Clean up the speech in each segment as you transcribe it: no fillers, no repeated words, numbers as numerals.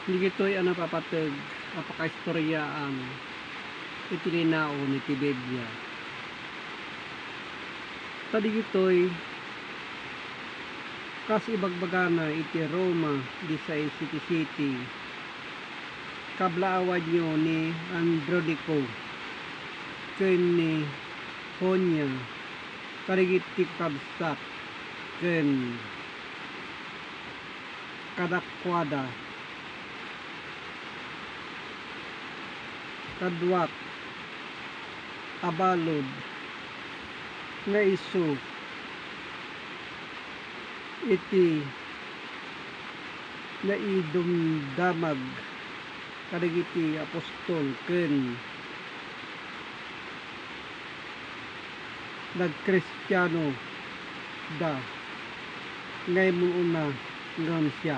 Digito'y napapateg apakaistoryaan iti linao ni ti Biblia. Tadigito'y kas ibagbagana iti Roma di sa city kablaawad nyo ni Andronico ken ni Honya karigit ti kabsat ken kadakwada kadwat abalod nga isu iti naidumdamag kadagiti apostol ken nagkristyano da ngayon una ngam siya.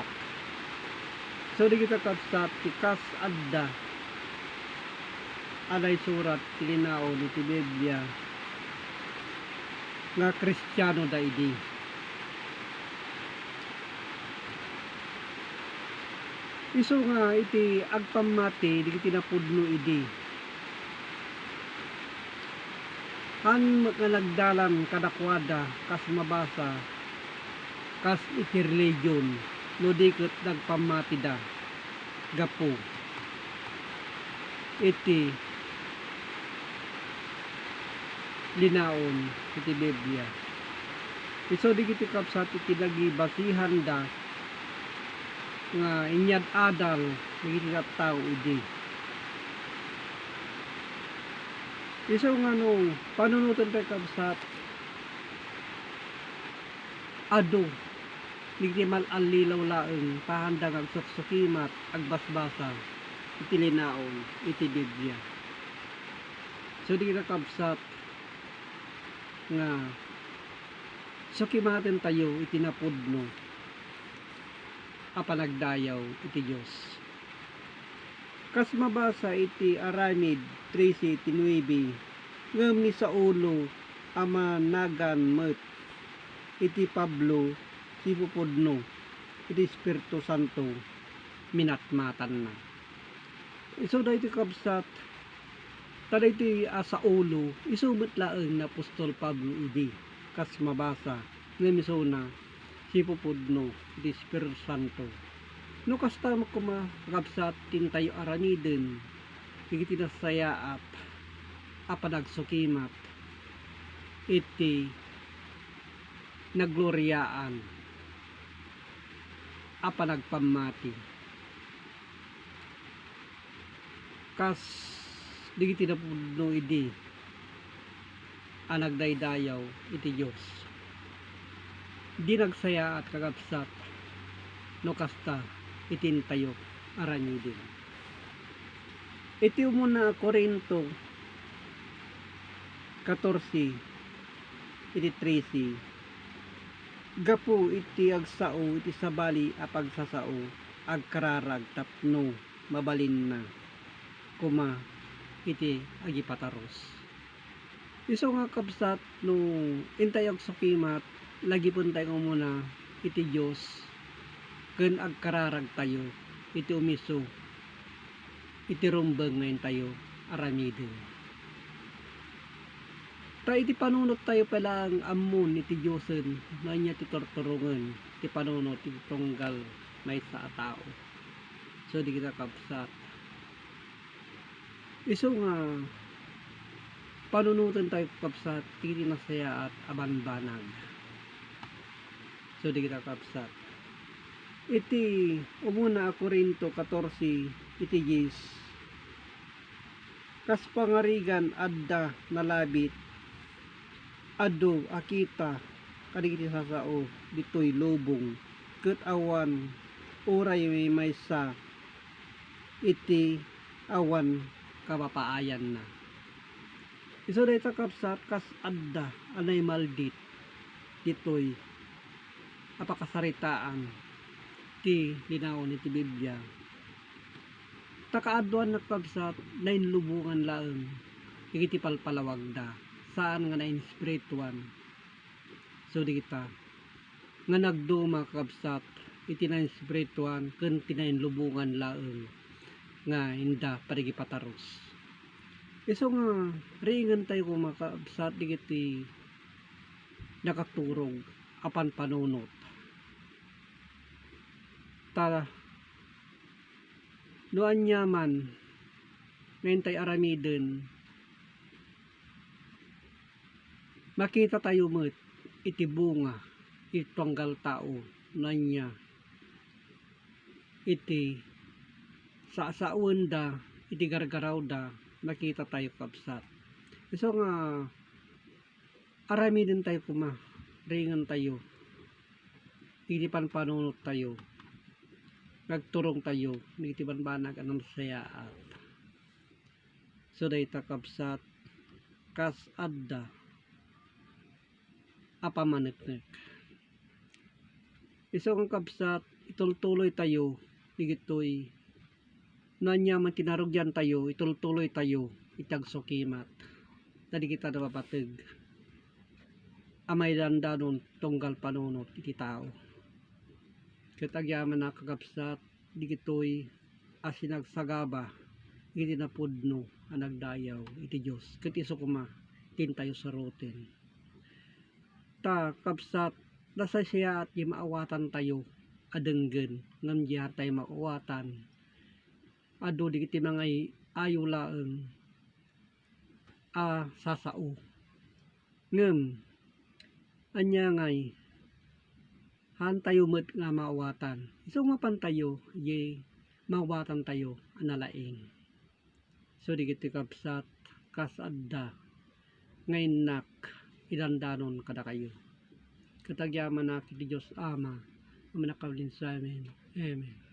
So di kita kapsat tikas adda alay surat tilinao ni ti Biblia nga kristyano da idi. Iso nga iti agpamati di kiti napudno idi. Han nga nagdalan kadakwada kas mabasa kas iti religion no dikit nagpamati da gapo iti linaon iti Biblia. Iso di kiti kapsat iti nagibasihan da nga inyad adal nagiti tao idi. Iso nga no panunutan tayo kapsat ado nagiti malalilaw laeng pahandang agsuksukimat agbasbasa iti linaon iti Biblia. So di kita kapsat nga sukimaten tayo iti napudno apanagdayaw iti Diyos. Kas mabasa iti Aramid 13:9 ngem ni Saulo ama nagan met iti Pablo si pupudno iti Espiritu Santo minatmatan na. Iso da iti kabsat tada iti Saulo isumit laeng na apostol Pablo idi kas mabasa ngem iso na si pupudno iti Espiritu Santo. No kasta mo kumakabsat tintayo aramiden iti nasayaat apanagsukimat iti nagloryaan apanagpamati kas digiti napudno idi anagdaydayaw iti Diyos di nagsaya at kagabsat no kasta itintayo aranidin. Iti umuna Korinto 14 iti 13 gapu iti agsao iti sabali a pagsasao agkararag tapno mabalin na kuma iti agipataros. Iso nga kabsat no intay agsukimat lagi pun tayo muna iti Diyos ken agkararag tayo iti umiso iti rumbeng ngayon tayo aramidin. Ta iti panunot tayo palang amun iti Diyosen na niya ti torturungan iti panunot iti tunggal may sa tao. So di kita kapsat iso nga panunutan tayo kapsat iti nasaya at abanbanag. So di kita kapsat iti umuna Korinto 14 iti 10 kas pangarigan adda nalabit ado akita kadigiti sasao ditoy lubong ket awan uray may maysa iti awan kabapaayan na. Iso dayta kapsat kas adda anay maldit ditoy apakasaritaan ti linaon iti Biblia. Takaaduan nakabsat nain lubungan laeng iti palpalawag da saan nga nain spirituan. So di kita nga nagduma kabsat iti na espirituan ken tinayin lubungan laeng nga inda parigipataros. Iso nga ringan tayo kung makaabsat digiti nakaturog apan panunot. Ta noan yaman ngayon tayo aramiden makita tayo met iti bunga iti tunggal tao nanya iti saasauen da iti gargaraw da makita tayo kabsat. So nga aramiden tayo kuma ringan tayo iti panpanunot tayo nagturong tayo iti banbanag anong sayaat. So dayta kabsat kas adda apamaneknek. Iso kang kabsat itultuloy tayo igitoy nanya man tinarugyan tayo itultuloy tayo itagsukimat tadi kita napapateg amay dandanon tunggal panunot iti tao katagyaman na kakabsat digitoy asinagsagaba iti napudno anagdayaw iti Diyos ket iso kuma tintayo sa roten ta kabsat nasasya at di maawatan tayo adenggen ngam di tayo maawatan adu digiti mga ayo laeng sasao ngem anya ngay han tayo met nga maawatan iso mapan tayo ye maawatan tayo analaeng. So digiti kabsat kasadda ngayon nak idandanon kada kayo katagyaman na kiti Diyos Ama ang manakawlin sa amin. Amen.